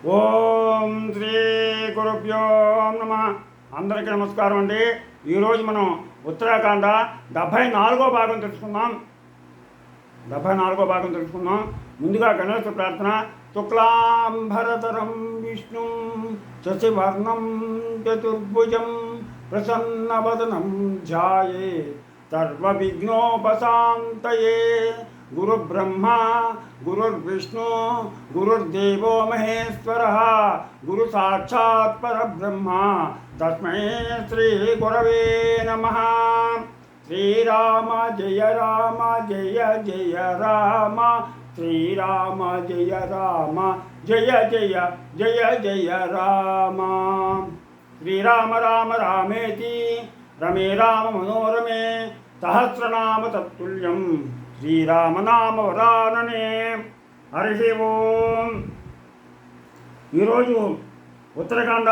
ఓం శ్రీ గురుభ్యో నమ. అందరికీ నమస్కారం అండి. ఈరోజు మనం ఉత్తరాఖండ 74వ భాగం తెలుసుకుందాం. ముందుగా గణేశ ప్రార్థన. శుక్లాంబరధరం విష్ణు శశివర్ణం చతుర్భుజం ప్రసన్నవదనం ధ్యాయే సర్వవిఘ్నోపశాంతయే. గురుబ్రహ్మ గురుర్విష్ణు గురుర్దేవో మహేశ్వరః గురు సాక్షాత్ పరబ్రహ్మ తస్మై శ్రీ గురవే నమః. శ్రీరామ జయ రామ జయ జయ రామ, శ్రీరామ జయ రామ జయ జయ జయ జయ రామ. శ్రీరామ రామ రామేతి రమే రామ మనోరమే సహస్రనామ తత్తుల్యం శ్రీరామనామ వరాననే. హరి ఓం. ఈరోజు ఉత్తరాఖండ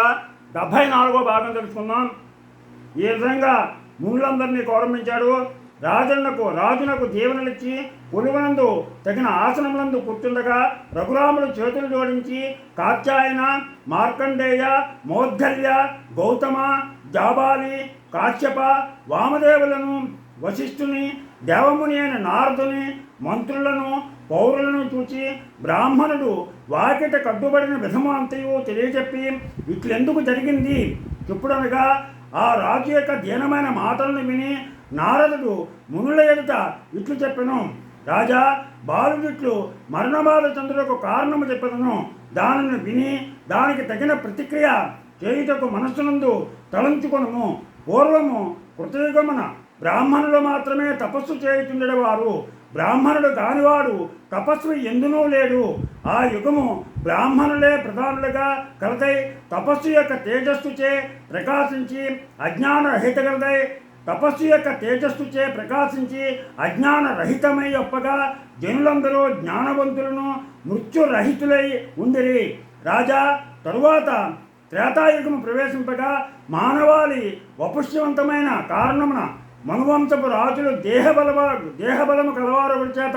74వ భాగం తెలుసుకుందాం. ఈ విధంగా మునులందరినీ గౌరవించాడు. రాజునకు దీవెనలిచ్చి కొలువునందు తగిన ఆసనములందు కూర్చుండగా రఘురాముడు చేతులు జోడించి కాత్యాయన, మార్కండేయ, మౌద్గల్య, గౌతమ, జాబాలి, కాశ్యప, వామదేవులను, వశిష్ఠుని, దేవముని అయిన నారదుని, మంత్రులను, పౌరులను చూచి బ్రాహ్మణుడు వాకిట కట్టుబడిన విధము అంతయు తెలియజెప్పి ఇట్లెందుకు జరిగింది చెప్పుడనగా ఆ రాజు యొక్క దీనమైన మాటలను విని నారదుడు మునుల ఎదుట ఇట్లు చెప్పెను. రాజా, బాలుడిట్లు మరణబాధ చంద్రులకు కారణము చెప్పెదను. దానిని విని దానికి తగిన ప్రతిక్రియ చేయుటకు మనస్సునందు తలంచుకొనుము. పూర్వము కృతయుగమున బ్రాహ్మణులు మాత్రమే తపస్సు చేయుచుండేవారు. బ్రాహ్మణుడు కానివాడు తపస్వి ఎందునూ లేడు. ఆ యుగము బ్రాహ్మణులే ప్రధానులుగా కలతై తపస్సు యొక్క తేజస్సుచే ప్రకాశించి అజ్ఞానరహితమై ఒప్పగా జనులందరూ జ్ఞానవంతులను మృత్యురహితులై ఉండిరి. రాజా, తరువాత త్రేతాయుగము ప్రవేశింపగా మానవాళి వపుష్యవంతమైన కారణమున మనువంశపు రాజులు దేహబలము కలవారు చేత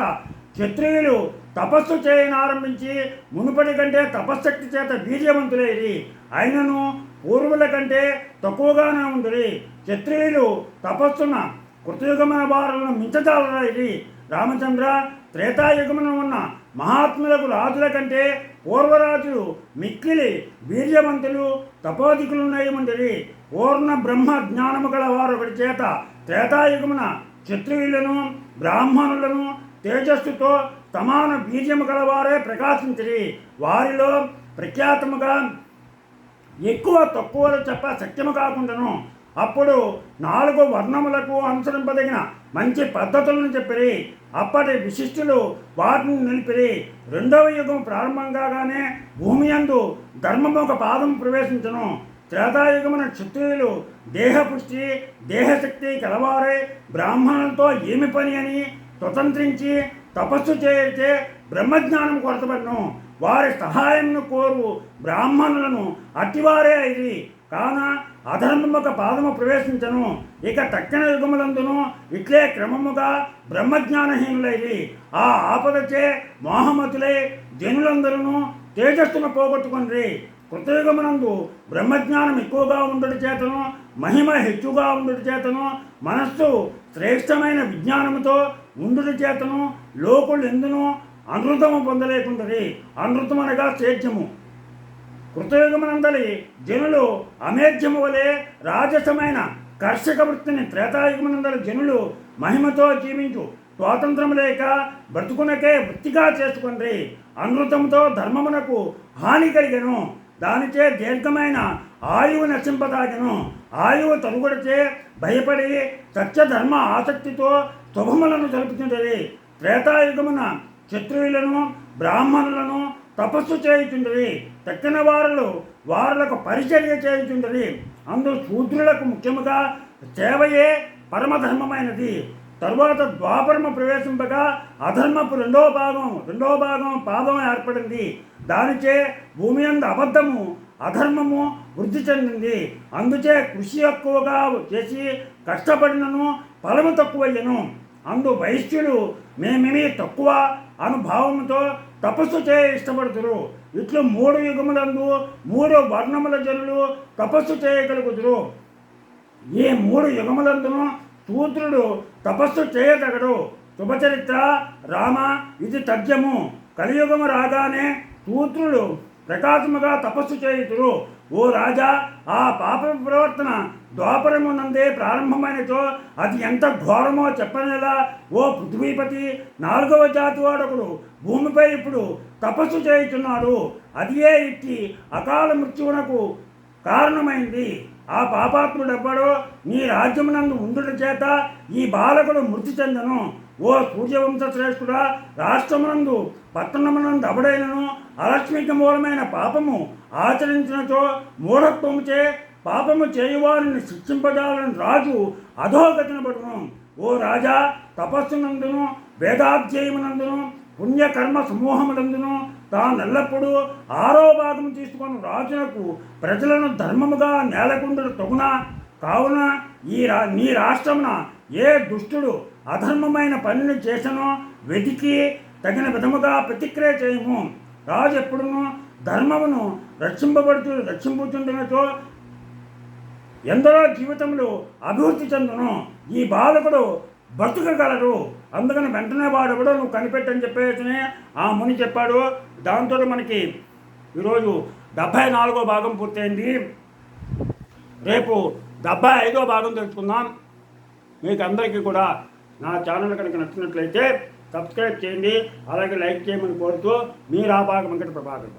క్షత్రియులు తపస్సు చేయనారంభించి మునుపటి కంటే తపశ్శక్తి చేత బీజవంతులైరి. అయినను పూర్వుల కంటే తక్కువగానే ఉందిరి. క్షత్రియులు తపస్సున కృతయుగమైన వారులను మించజాలరైరి. రామచంద్ర, త్రేతాయుగమున ఉన్న మహాత్ములకు రాజుల కంటే పూర్వరాజులు మిక్కిలి వీర్యవంతులు తపోధికులున్నై ఉండిరి. పూర్ణ బ్రహ్మ జ్ఞానము గల వారొకటి చేత త్రేతాయుగమున క్షత్రియులను బ్రాహ్మణులను తేజస్సుతో సమాన బీజము గలవారే ప్రకాశించిరి. వారిలో ప్రఖ్యాతముగా ఎక్కువ తక్కువలు చెప్ప సత్యము కాకుండాను అప్పుడు 4 వర్ణములకు అనుసరింపదగిన మంచి పద్ధతులను చెప్పిరి. అప్పటి విశిష్టులు వాటిని నిలిపిరి. 2వ యుగం ప్రారంభం కాగానే భూమి యందు ధర్మము ఒక పాదం ప్రవేశించను. త్రేతాయుగమున క్షత్రియులు దేహపుష్టి దేహశక్తి కలవారే బ్రాహ్మణులతో ఏమి పని అని స్వతంత్రించి తపస్సు చేయితే బ్రహ్మజ్ఞానం కొరతబడను. వారి సహాయంను కోరు బ్రాహ్మణులను అట్టివారే అయిరి. కాన అధర్మముక పాదము ప్రవేశించను. ఇక తక్కిన యుగములందును ఇట్లే క్రమముగా బ్రహ్మజ్ఞానహీనులైరి. ఆ ఆపదచే మోహమతులై జనులందరూ తేజస్సును పోగొట్టుకొనిరి. కృతయుగమునందు బ్రహ్మజ్ఞానం ఎక్కువగా ఉండుట చేతను మహిమ హెచ్చుగా ఉండుట చేతను మనస్సు శ్రేష్టమైన విజ్ఞానముతో ఉండుట చేతను లోకులు ఎందునూ అనృతము పొందలేకుండరి. అనృతం అనగా సేద్యము. కృతయుగమునందలి జనులు అమేధ్యము వలె రాజసమైన కర్షక వృత్తిని త్రేతాయుగమునందలి జనులు మహిమతో జీవించు స్వాతంత్రము లేక బ్రతుకునకే వృత్తిగా చేసుకొండ్రి. అనృతముతో ధర్మమునకు హాని కలిగెను. దానిచే దీర్ఘమైన ఆయువు నశింపదాగెను. ఆయువు తరుగుడిచే భయపడి సత్యధర్మ ఆసక్తితో శుభములను జరుపుతుండేది. త్రేతాయుగమున క్షత్రియులను బ్రాహ్మణులను తపస్సు చేయుచుండేది. తక్కిన వారులకు పరిచర్య చేయుచుండేది. అందు శూద్రులకు ముఖ్యముగా సేవయే పరమధర్మమైనది. తరువాత ద్వాపరము ప్రవేశింపగా అధర్మపు రెండవ భాగం పాదం ఏర్పడింది. దానిచే భూమి యందు అబద్ధము అధర్మము వృద్ధి చెందింది. అందుచే కృషి ఎక్కువగా చేసి కష్టపడినను ఫలము తక్కువయ్యను. అందు వైశ్యులు మేమేమీ తక్కువ అనుభావంతో తపస్సు చేయ ఇష్టపడుతురు. ఇట్లు 3 యుగములందు 3 వర్ణముల జనులు తపస్సు చేయగలుగుదురు. ఈ 3 యుగములందును శూద్రుడు తపస్సు చేయతగడు. శుభచరిత్ర రామ ఇది తథ్యము. కలియుగము రాగానే శూద్రుడు ప్రకాశముగా తపస్సు చేయుదురు. ఓ రాజా, ఆ పాప ప్రవర్తన ద్వాపరమునందే ప్రారంభమైనతో అది ఎంత ఘోరమో చెప్పనేలా. ఓ పృథ్వీపతి, 4వ జాతి వాడొకడు భూమిపై ఇప్పుడు తపస్సు చేయుచున్నాడు. అదియే ఇట్టి అకాల మృత్యువునకు కారణమైంది. ఆ పాపాత్ముడెవ్వడో నీ రాజ్యమునందు ఉండుట చేత ఈ బాలకుడు మృతి చెందను. ఓ సూర్యవంశ శ్రేష్ఠుడా, రాష్ట్రమునందు పట్టణమునందు అబడైనను అలక్ష్మిక మూలమైన పాపము ఆచరించినచో మూఢత్వముచే పాపము చేయువారిని శిక్షింపజాలని రాజు అధోగతిన పడును. ఓ రాజా, తపస్సునందును వేదాధ్యయమునందును పుణ్యకర్మ సమూహములందును తానెల్లప్పుడూ 6వ భాగం తీసుకొని రాజునకు ప్రజలను ధర్మముగా నేలకుండడు తగున. కావున నీ రాష్ట్రమున ఏ దుష్టుడు అధర్మమైన పనిని చేసనో వెతికి తగిన విధముగా ప్రతిక్రియ చేయము. రాజు ఎప్పుడును ధర్మమును రక్షింపుచుండినచో ఎందరో జీవితములు అభివృద్ధి చెందును. ఈ బాలకుడు బ్రతుకగలడు. అందుకని వెంటనే వాడు కూడా నువ్వు కనిపెట్టని చెప్పేసి ఆ ముని చెప్పాడు. దాంతో మనకి ఈరోజు 74వ భాగం పూర్తయింది. రేపు 75వ భాగం తెలుసుకుందాం. మీకు అందరికీ కూడా నా ఛానల్ కనుక నచ్చినట్లయితే సబ్స్క్రైబ్ చేయండి, అలాగే లైక్ చేయమని కోరుతూ మీ రాపాక వెంకట ప్రభాకర్.